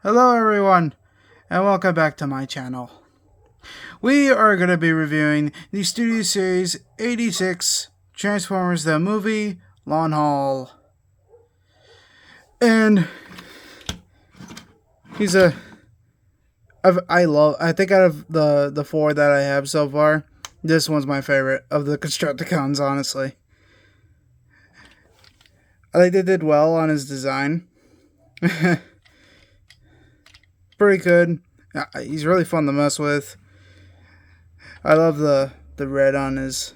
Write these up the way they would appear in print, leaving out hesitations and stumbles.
Hello everyone, and welcome back to my channel. We are going to be reviewing the Studio Series 86 Transformers the Movie Long Haul. And I think out of the four that I have so far, this one's my favorite of the Constructicons, honestly. I think they did well on his design. Pretty good. He's really fun to mess with. I love the red on his,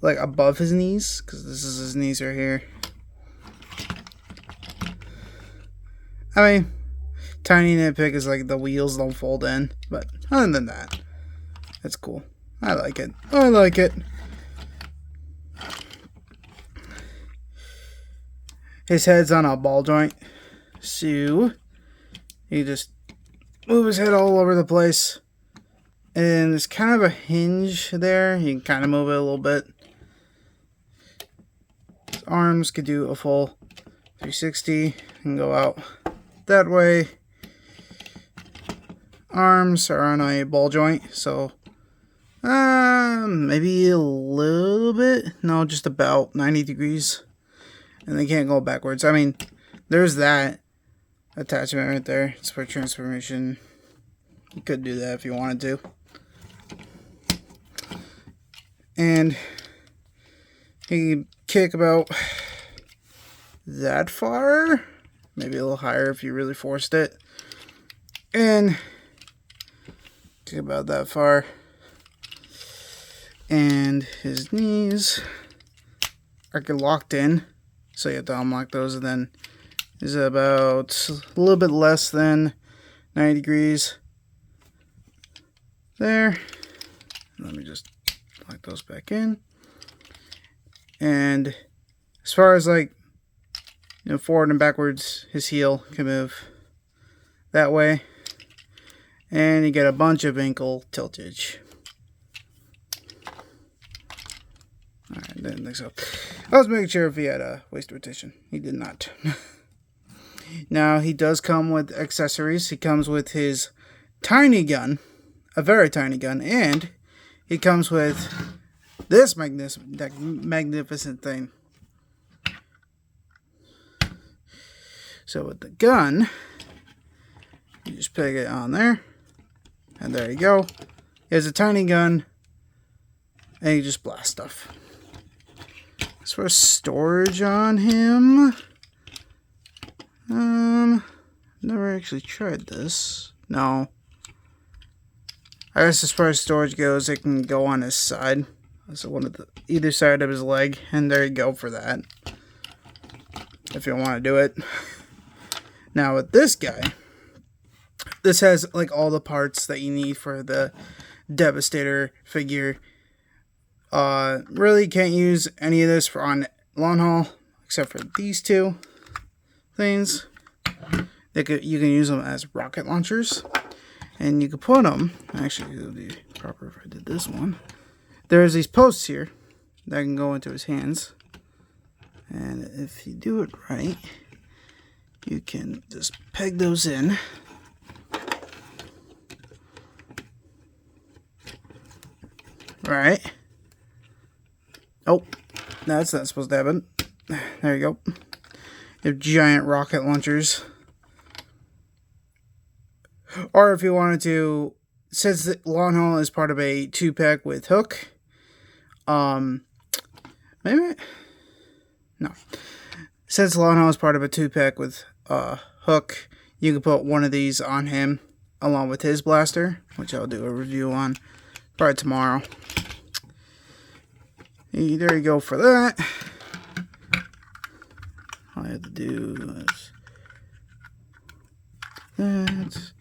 like, above his knees, because this is his knees right here. I mean, tiny nitpick is like the wheels don't fold in, but other than that, it's cool. I like it. His head's on a ball joint, so he just move his head all over the place. And there's kind of a hinge there. You can kind of move it a little bit. His arms could do a full 360 and go out that way. Arms are on a ball joint, so maybe a little bit. No, just about 90 degrees. And they can't go backwards. I mean, there's that attachment right there. It's for transformation. You could do that if you wanted to. And he can kick about that far. Maybe a little higher if you really forced it. And kick about that far. And his knees are locked in. So you have to unlock those, and then is about a little bit less than 90 degrees there. Let me just lock those back in. And as far as, like, forward and backwards, his heel can move that way. And you get a bunch of ankle tiltage. Alright, didn't think so. I was making sure if he had a waist rotation. He did not. Now, he does come with accessories. He comes with his tiny gun, a very tiny gun, and he comes with this magnificent thing. So with the gun, you just peg it on there, and there you go. He has a tiny gun, and you just blast stuff. As far as storage on him, never actually tried this. No. I guess as far as storage goes, it can go on his side. So one of either side of his leg, and there you go for that. If you want to do it. Now with this guy, this has like all the parts that you need for the Devastator figure. Really can't use any of this on Long Haul except for these two things. You can use them as rocket launchers, and you can put them. Actually, it would be proper if I did this one. There's these posts here that can go into his hands, and if you do it right, you can just peg those in. Right. Oh, that's not supposed to happen. There you go. You have giant rocket launchers. Or if you wanted to, since the Long Haul is part of a 2-pack with Hook, maybe, no. Since Long Haul is part of a 2-pack with Hook, you can put one of these on him along with his blaster, which I'll do a review on probably tomorrow. There you go for that. All I have to do is that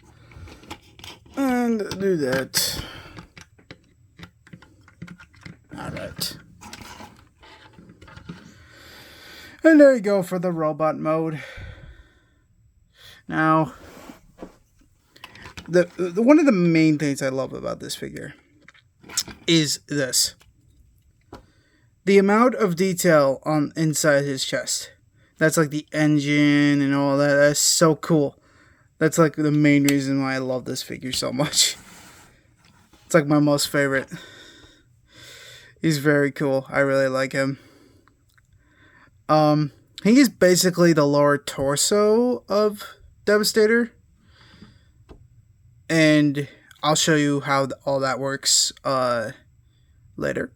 and do that. Alright. And there you go for the robot mode. Now, the one of the main things I love about this figure is this. The amount of detail on inside his chest. That's like the engine and all that. That's so cool. That's like the main reason why I love this figure so much. It's like my most favorite. He's very cool. I really like him. He is basically the lower torso of Devastator. And I'll show you how all that works later.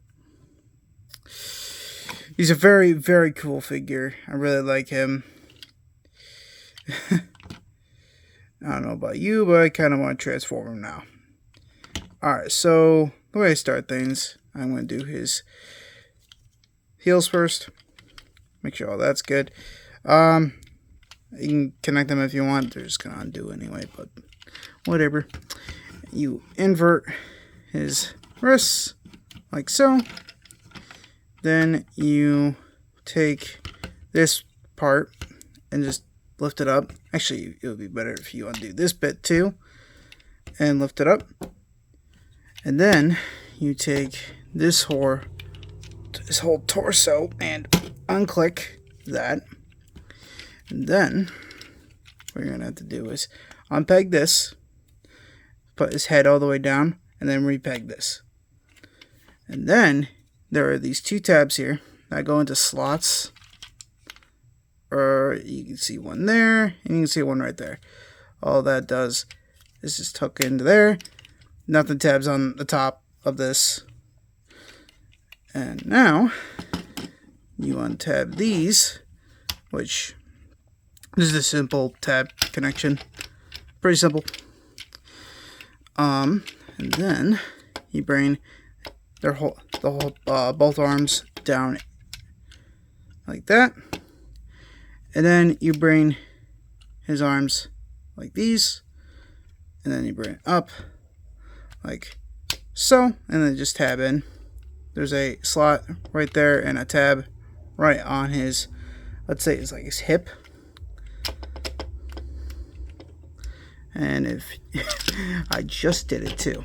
He's a very, very cool figure. I really like him. I don't know about you, but I kind of want to transform him now. Alright, so the way I start things, I'm going to do his heels first. Make sure all that's good. You can connect them if you want. They're just going to undo anyway, but whatever. You invert his wrists like so. Then you take this part and just lift it up. Actually, it would be better if you undo this bit too and lift it up. And then you take this whole torso and unclick that. And then what you're going to have to do is unpeg this, put his head all the way down, and then repeg this. And then there are these two tabs here that go into slots. Or you can see one there, and you can see one right there. All that does is just tuck into there. Nothing tabs on the top of this. And now you untab these, which this is a simple tab connection. Pretty simple. And then you bring both arms down like that. And then you bring his arms like these. And then you bring it up like so. And then just tab in. There's a slot right there and a tab right on his, let's say it's like his hip. And if I just did it too.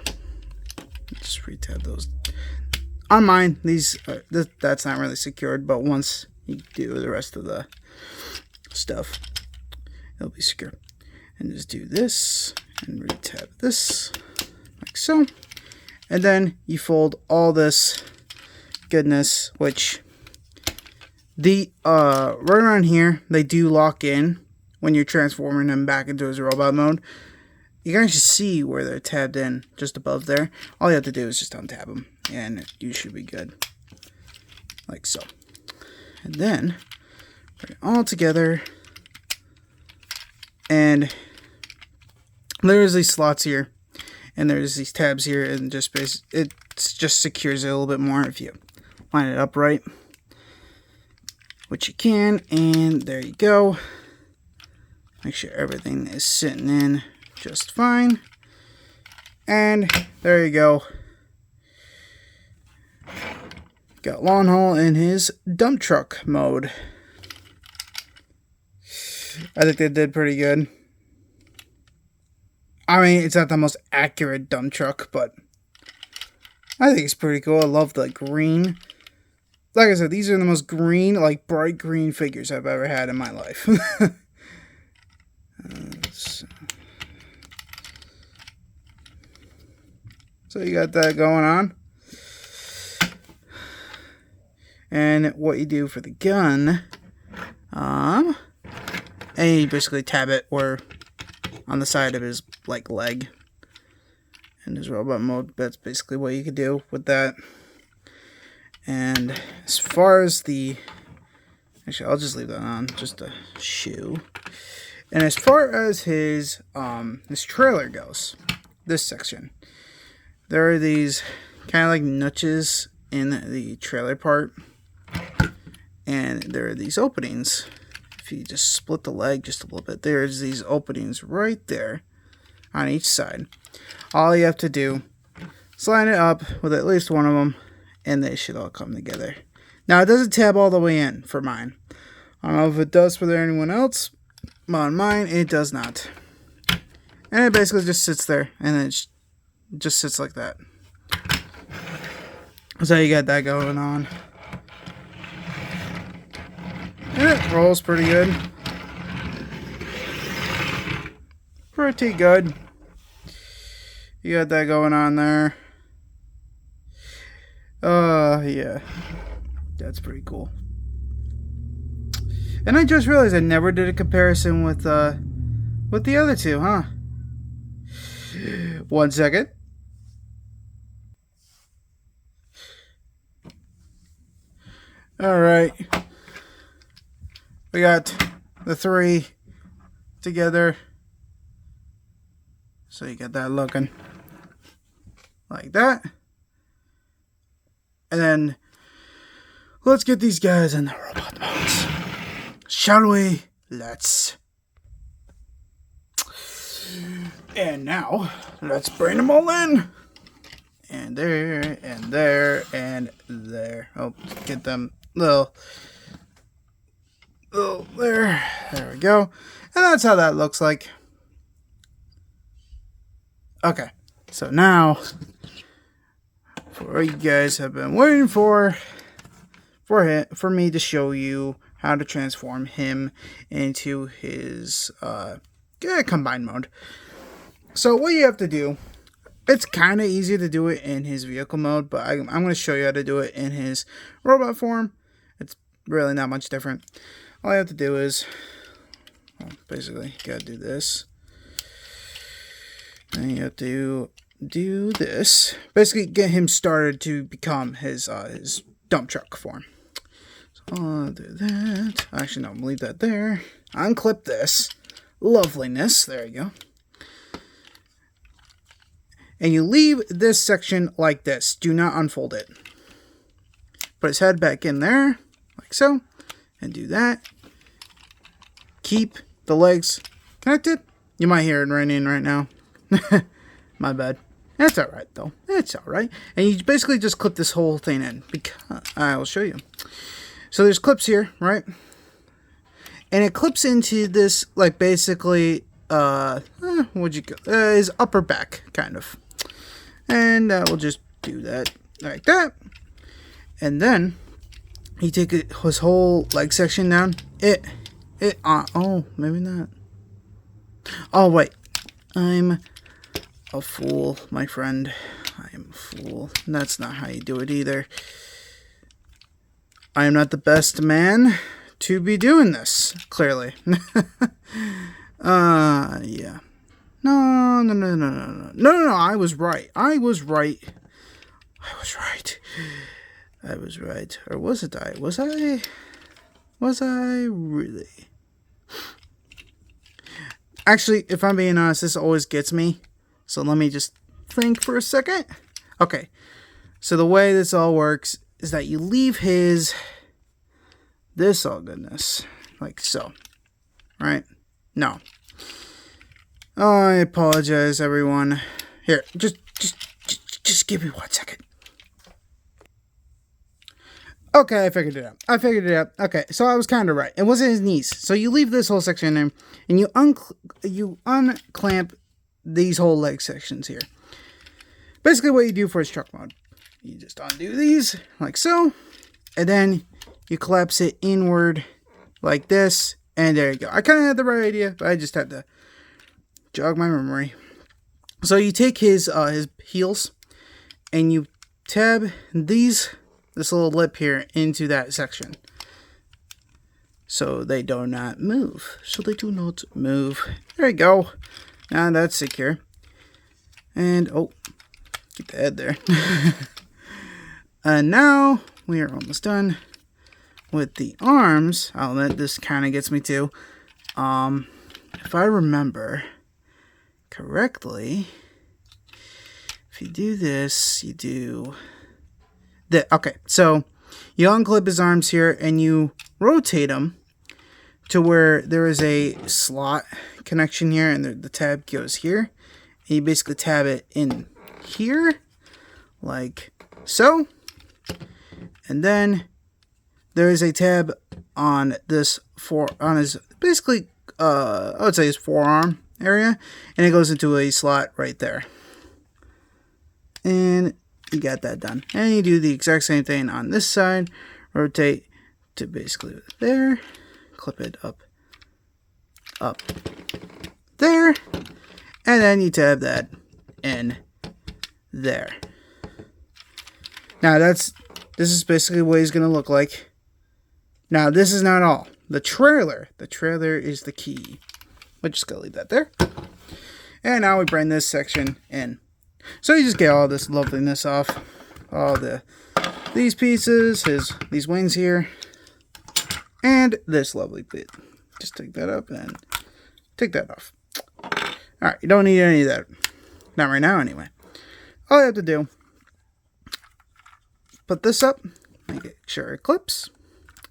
Just retab those. On mine, that's not really secured, but once you do the rest of the stuff, it'll be secure. And just do this and retab this like so. And then you fold all this goodness, which the right around here, they do lock in when you're transforming him back into his robot mode. You can actually see where they're tabbed in just above there. All you have to do is just untab them and you should be good. Like so. And then bring it all together. And there's these slots here. And there's these tabs here. And it just secures it a little bit more if you line it up right. Which you can. And there you go. Make sure everything is sitting in just fine. And there you go. Got Long Haul in his dump truck mode. I think they did pretty good. I mean, it's not the most accurate dump truck, but I think it's pretty cool. I love the green. Like I said, these are the most green, like bright green figures I've ever had in my life. So you got that going on. And what you do for the gun, and you basically tab it or on the side of his like leg in his robot mode. That's basically what you could do with that. And as far as actually I'll just leave that on, just a shoe. And as far as his trailer goes, this section, there are these kind of like notches in the trailer part. And there are these openings. If you just split the leg just a little bit, there's these openings right there on each side. All you have to do is line it up with at least one of them, and they should all come together. Now, it doesn't tab all the way in for mine. I don't know if it does for anyone else, but on mine, it does not. And it basically just sits there, and it just sits like that. So you got that going on. And it rolls pretty good. pretty good. You got that going on there. Yeah. That's pretty cool. And I just realized I never did a comparison with the other two, huh? 1 second. Alright. We got the 3 together. So you got that looking like that. And then let's get these guys in the robot modes. Shall we? Let's. And now, let's bring them all in. And there, and there, and there. Oh, get them little there. There we go. And that's how that looks like. Okay, so now, for you guys have been waiting for me to show you how to transform him into his combined mode. So what you have to do, it's kind of easy to do it in his vehicle mode, but I'm going to show you how to do it in his robot form. It's really not much different. All you have to do is, well, basically, you got to do this. And you have to do this. Basically, get him started to become his dump truck form. So I'll do that. Actually, no, leave that there. Unclip this. Loveliness. There you go. And you leave this section like this. Do not unfold it. Put his head back in there, like so. And do that. Keep the legs connected. You might hear it raining right now. My bad. That's alright though. It's alright. And you basically just clip this whole thing in. Because I will show you. So there's clips here, right? And it clips into this, like, basically, his upper back, kind of. And we'll just do that like that. And then you take his whole leg section down. Oh, maybe not. Oh, wait. I'm a fool, my friend. I am a fool. That's not how you do it either. I am not the best man to be doing this, clearly. Yeah. No, I was right. I was right. Or was it I? Was I really? Actually, if I'm being honest, this always gets me. So let me just think for a second. Okay. So the way this all works is that you leave this all goodness, like so, right? No. Oh, I apologize, everyone. Here, just give me 1 second. Okay, I figured it out. Okay, so I was kind of right. It wasn't his knees. So you leave this whole section in, and you unclamp these whole leg sections here. Basically, what you do for his truck mode, you just undo these like so, and then you collapse it inward like this, and there you go. I kind of had the right idea, but I just had to jog my memory. So you take his heels, and you tab this little lip here into that section, so they do not move. There you go. Now that's secure. And oh, keep the head there. And now we are almost done with the arms. I'll admit this kind of gets me too. If I remember correctly, if you do this, you do that. Okay, so you unclip his arms here and you rotate them to where there is a slot connection here, and the tab goes here. And you basically tab it in here, like so. And then there is a tab on his basically I would say his forearm area, and it goes into a slot right there. And you got that done. And you do the exact same thing on this side. Rotate to basically there. Clip it up there. And then you tab that in there. Now this is basically what he's going to look like. Now this is not all. The trailer is the key. We're just going to leave that there. And now we bring this section in. So you just get all this loveliness off. All these pieces, these wings here. And this lovely bit. Just take that up and take that off. Alright, you don't need any of that. Not right now anyway. All you have to do, put this up, make sure it clips,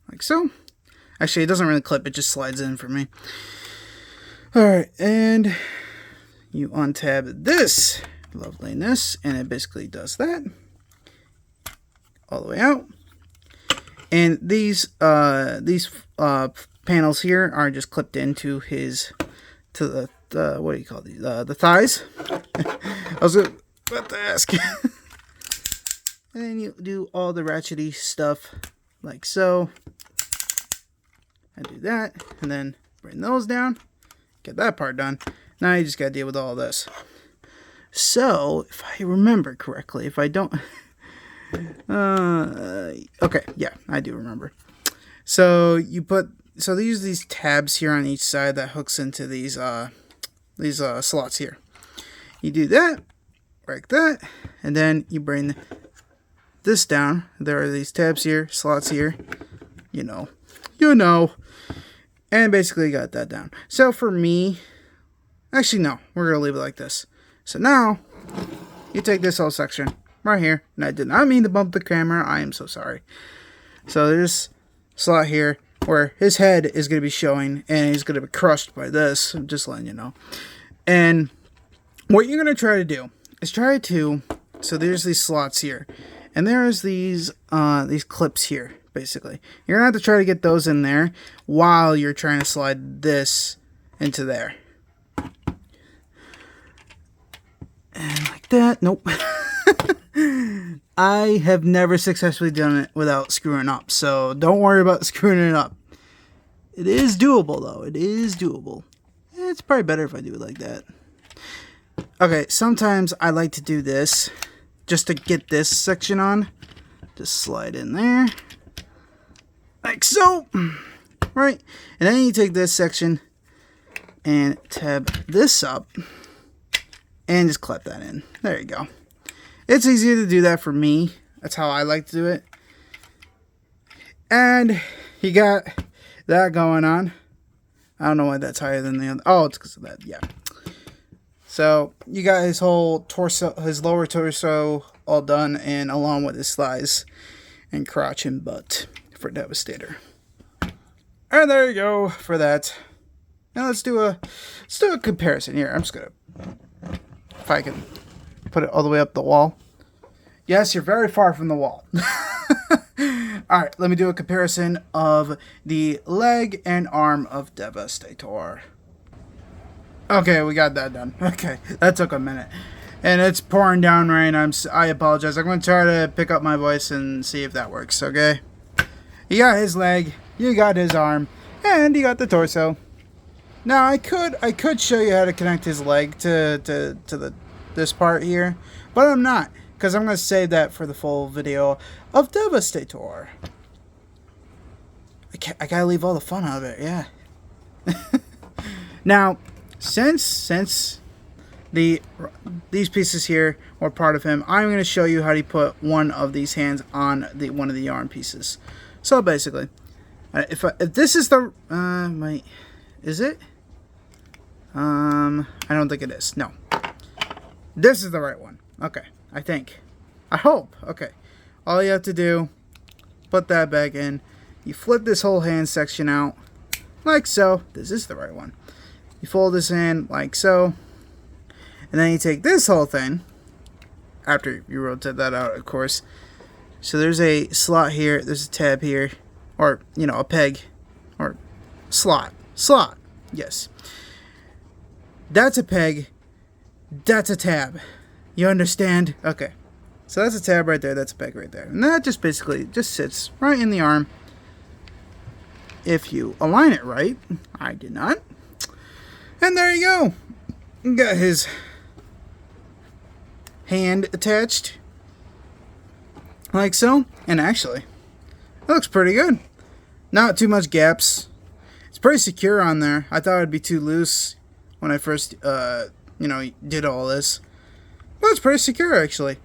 like so. Actually, it doesn't really clip, it just slides in for me. Alright, and you untab this loveliness, and it basically does that. All the way out. And these panels here are just clipped into the what do you call these? The thighs. I was about to ask. And then you do all the ratchety stuff like so. I do that, and then bring those down. Get that part done. Now you just gotta deal with all this. So, if I remember correctly, if I don't... okay, yeah, I do remember. So, they use these tabs here on each side that hooks into these slots here. You do that, like that, and then you bring this down. There are these tabs here, slots here, you know, and basically got that down. So for me, actually no, we're gonna leave it like this. So now you take this whole section right here, and I did not mean to bump the camera, I am so sorry. So there's a slot here where his head is going to be showing, and he's going to be crushed by this. I'm just letting you know. And what you're going to try to do is so there's these slots here, and there's these clips here, basically. You're going to have to try to get those in there while you're trying to slide this into there. And like that. Nope. I have never successfully done it without screwing up, so don't worry about screwing it up. It is doable, though. It is doable. It's probably better if I do it like that. Okay, sometimes I like to do this just to get this section on. Just slide in there. Like so. Right? And then you take this section and tab this up and just clip that in. There you go. It's easier to do that for me. That's how I like to do it. And you got that going on. I don't know why that's higher than the other. Oh, it's because of that. Yeah. So you got his whole torso, his lower torso all done, and along with his thighs and crotch and butt for Devastator. And there you go for that. Now let's do a comparison here. I'm just gonna, if I can put it all the way up the wall. Yes, you're very far from the wall. Alright, let me do a comparison of the leg and arm of Devastator. Okay, we got that done. Okay, that took a minute. And it's pouring down rain. I apologize. I'm going to try to pick up my voice and see if that works, okay? You got his leg, you got his arm, and you got the torso. Now, I could show you how to connect his leg to this part here, but I'm not, because I'm going to save that for the full video of Devastator. I gotta leave all the fun out of it, yeah. Now, since these pieces here were part of him, I'm going to show you how to put one of these hands on one of the arm pieces. So basically, if this is the is it? I don't think it is. No, this is the right one. Okay, I think. I hope. Okay, all you have to do, put that back in. You flip this whole hand section out, like so. This is the right one. You fold this in like so, and then you take this whole thing, after you rotate that out, of course. So there's a slot here, there's a tab here, or, you know, a peg, or slot, yes. That's a peg, that's a tab. You understand? Okay. So that's a tab right there, that's a peg right there. And that just basically just sits right in the arm. If you align it right, I did not. And there you go. Got his hand attached, like so. And actually, it looks pretty good. Not too much gaps. It's pretty secure on there. I thought it'd be too loose when I first, you know, did all this. But it's pretty secure, actually.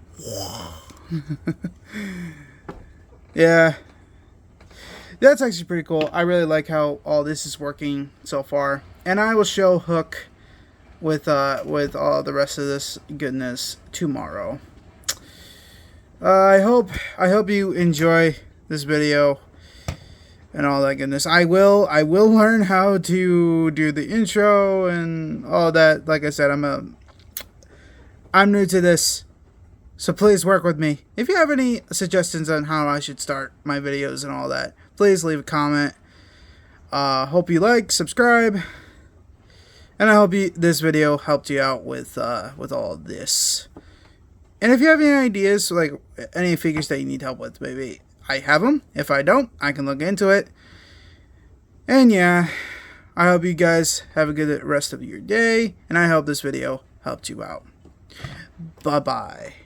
Yeah. That's actually pretty cool. I really like how all this is working so far. And I will show Hook with all the rest of this goodness tomorrow. I hope you enjoy this video and all that goodness. I will learn how to do the intro and all that. Like I said, I'm new to this, so please work with me. If you have any suggestions on how I should start my videos and all that, please leave a comment. Hope you like, subscribe, and I hope this video helped you out with all of this. And if you have any ideas, like any figures that you need help with, maybe I have them. If I don't, I can look into it. And yeah, I hope you guys have a good rest of your day, and I hope this video helped you out. Bye-bye.